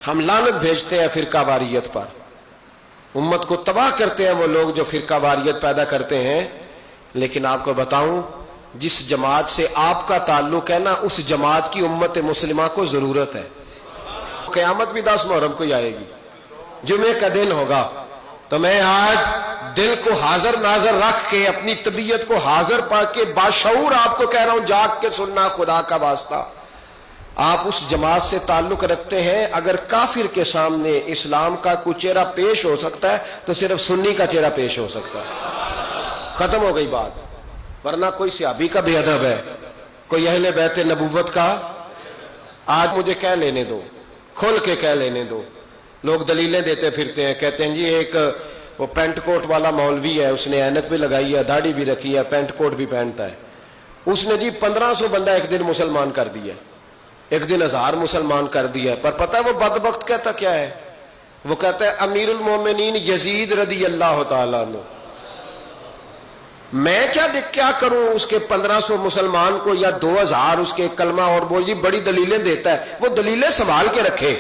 ہم لعنت بھیجتے ہیں فرقہ واریت پر، امت کو تباہ کرتے ہیں وہ لوگ جو فرقہ واریت پیدا کرتے ہیں. لیکن آپ کو بتاؤں، جس جماعت سے آپ کا تعلق ہے نا، اس جماعت کی امت مسلمہ کو ضرورت ہے. قیامت بھی 10 محرم کو ہی آئے گی، جمعے کا دن ہوگا. تو میں آج دل کو حاضر ناظر رکھ کے، اپنی طبیعت کو حاضر پا کے باشعور آپ کو کہہ رہا ہوں، جاگ کے سننا خدا کا واسطہ. آپ اس جماعت سے تعلق رکھتے ہیں، اگر کافر کے سامنے اسلام کا کوئی چہرہ پیش ہو سکتا ہے تو صرف سنی کا چہرہ پیش ہو سکتا ہے. ختم ہو گئی بات. ورنہ کوئی صحابی کا بے ادب ہے، کوئی اہل بیت نبوت کا. آج مجھے کہہ لینے دو، کھل کے کہہ لینے دو. لوگ دلیلیں دیتے پھرتے ہیں، کہتے ہیں جی ایک وہ پینٹ کوٹ والا مولوی ہے، اس نے اینک بھی لگائی ہے، داڑھی بھی رکھی ہے، پینٹ کوٹ بھی پہنتا ہے. اس نے جی 1500 بندہ ایک دن مسلمان کر دیا، ایک دن 1000 مسلمان کر دیا. پر پتہ ہے وہ بدبخت کہتا کیا ہے؟ وہ کہتا ہے امیر المومنین یزید رضی اللہ تعالیٰ عنہ. میں کیا کروں اس کے 1500 مسلمان کو یا 2000 اس کے کلمہ، اور وہ جی بڑی دلیلیں دیتا ہے. وہ دلیلیں سنبھال کے رکھے،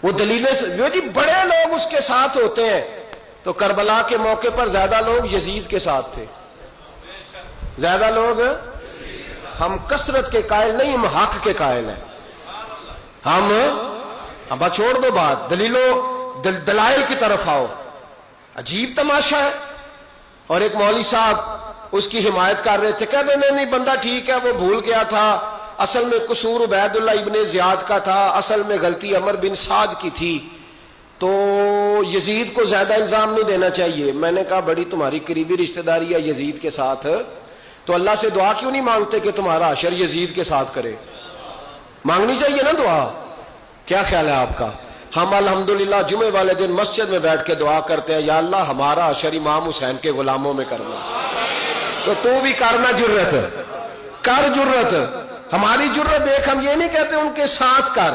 وہ دلیلیں جو جی بڑے لوگ اس کے ساتھ ہوتے ہیں. تو کربلا کے موقع پر زیادہ لوگ یزید کے ساتھ تھے، زیادہ لوگ. ہم کثرت کے قائل نہیں، ہم حق کے قائل ہیں. ہم اب چھوڑ دو بات، دلائل کی طرف آؤ. عجیب تماشا ہے. اور ایک مولوی صاحب اس کی حمایت کر رہے تھے، کہتے نہیں بندہ ٹھیک ہے، وہ بھول گیا تھا، اصل میں قصور عبید اللہ ابن زیاد کا تھا، اصل میں غلطی عمر بن سعد کی تھی، تو یزید کو زیادہ الزام نہیں دینا چاہیے. میں نے کہا بڑی تمہاری قریبی رشتہ داری ہے یزید کے ساتھ، تو اللہ سے دعا کیوں نہیں مانگتے کہ تمہارا حشر یزید کے ساتھ کرے؟ مانگنی چاہیے نا دعا. کیا خیال ہے آپ کا؟ ہم الحمدللہ جمعے والے دن مسجد میں بیٹھ کے دعا کرتے ہیں، یا اللہ ہمارا حشر امام حسین کے غلاموں میں کرنا. تو بھی کرنا، جرت کر، جرت. ہماری جرت دیکھ، ہم یہ نہیں کہتے ان کے ساتھ کر،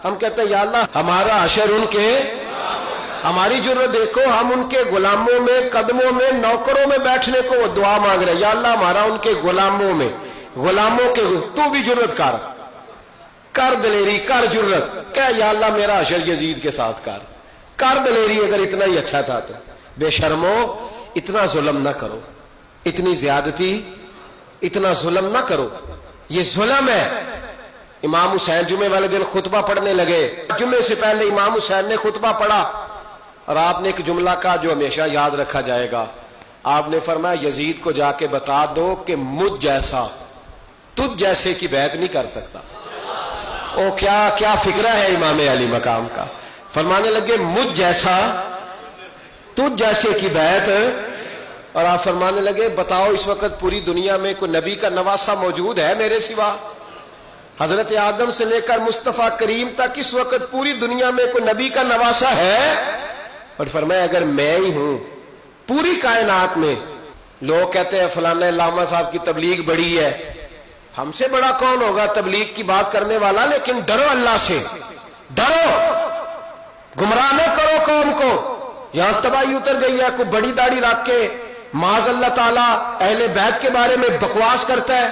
ہم کہتے ہیں یا اللہ ہمارا حشر ان کے. ہماری جرت دیکھو، ہم ان کے غلاموں میں، قدموں میں، نوکروں میں بیٹھنے کو دعا مانگ رہے ہیں، یا اللہ ہمارا ان کے غلاموں میں، غلاموں کے. تو بھی جرت کر دلیری، کر جرت، کہ یا اللہ میرا حشر یزید کے ساتھ کر دلیری. اگر اتنا ہی اچھا تھا تو بے شرمو اتنا ظلم نہ کرو، اتنی زیادتی، اتنا ظلم نہ کرو. یہ ظلم ہے. امام حسین جمعے والے دن خطبہ پڑھنے لگے، جمعے سے پہلے امام حسین نے خطبہ پڑھا، اور آپ نے ایک جملہ کہا جو ہمیشہ یاد رکھا جائے گا. آپ نے فرمایا یزید کو جا کے بتا دو کہ مجھ جیسا تجھ جیسے کی بیعت نہیں کر سکتا. او کیا فکرہ ہے امام علی مقام کا. فرمانے لگے مجھ جیسا تجھ جیسے کی بیعت. اور آپ فرمانے لگے بتاؤ اس وقت پوری دنیا میں کوئی نبی کا نواسا موجود ہے میرے سوا؟ حضرت آدم سے لے کر مصطفیٰ کریم تک اس وقت پوری دنیا میں کوئی نبی کا نواسا ہے؟ اور فرمایا اگر میں ہی ہوں پوری کائنات میں. لوگ کہتے ہیں فلانا علامہ صاحب کی تبلیغ بڑی ہے. ہم سے بڑا کون ہوگا تبلیغ کی بات کرنے والا؟ لیکن ڈرو اللہ سے، ڈرو، گمراہ نہ کرو قوم کو. یہاں تباہی اتر گئی ہے. کوئی بڑی داڑھی رکھ کے معاذ اللہ تعالیٰ اہل بیت کے بارے میں بکواس کرتا ہے،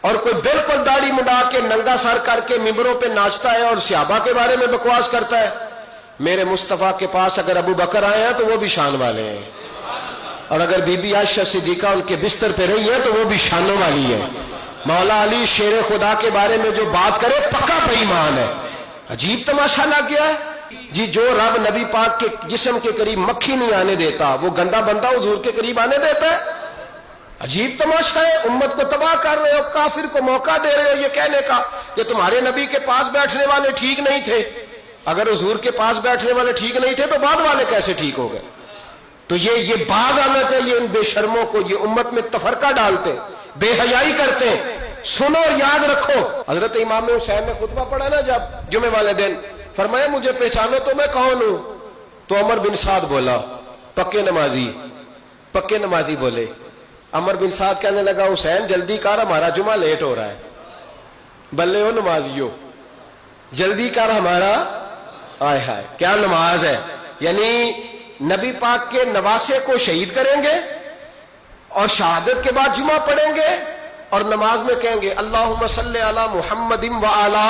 اور کوئی بالکل داڑھی مڈا کے ننگا سر کر کے ممبروں پہ ناچتا ہے اور صحابہ کے بارے میں بکواس کرتا ہے. میرے مصطفیٰ کے پاس اگر ابو بکر آئے ہیں تو وہ بھی شان والے ہیں، اور اگر بی بی عائشہ صدیقہ ان کے بستر پہ رہی ہے تو وہ بھی شانوں والی ہے. مولا علی شیر خدا کے بارے میں جو بات کرے پکا بے ایمان ہے. عجیب تماشا لگ گیا ہے جی. جو رب نبی پاک کے جسم کے قریب مکھی نہیں آنے دیتا، وہ گندا بندہ حضور کے قریب آنے دیتا ہے؟ عجیب تماشا ہے. امت کو تباہ کر رہے ہو، کافر کو موقع دے رہے ہو یہ کہنے کا کہ تمہارے نبی کے پاس بیٹھنے والے ٹھیک نہیں تھے. اگر حضور کے پاس بیٹھنے والے ٹھیک نہیں تھے تو بعد والے کیسے ٹھیک ہو گئے؟ تو یہ باز آنا چاہیے ان بے شرموں کو. یہ امت میں تفرقہ ڈالتے، بے حیائی کرتے ہیں. سنو اور یاد رکھو، حضرت امام حسین نے خطبہ پڑھا نا جب جمعے والے دن، فرمایا مجھے پہچانو تو میں کون ہوں؟ تو عمر بن سعد بولا، پکے نمازی بولے. عمر بن سعد کہنے لگا حسین جلدی کر، ہمارا جمعہ لیٹ ہو رہا ہے. بلے ہو نمازیو، جلدی کر ہمارا. آئے ہائے کیا نماز ہے. یعنی نبی پاک کے نواسے کو شہید کریں گے اور شہادت کے بعد جمعہ پڑھیں گے اور نماز میں کہیں گے اللہم صلی علی محمد و علی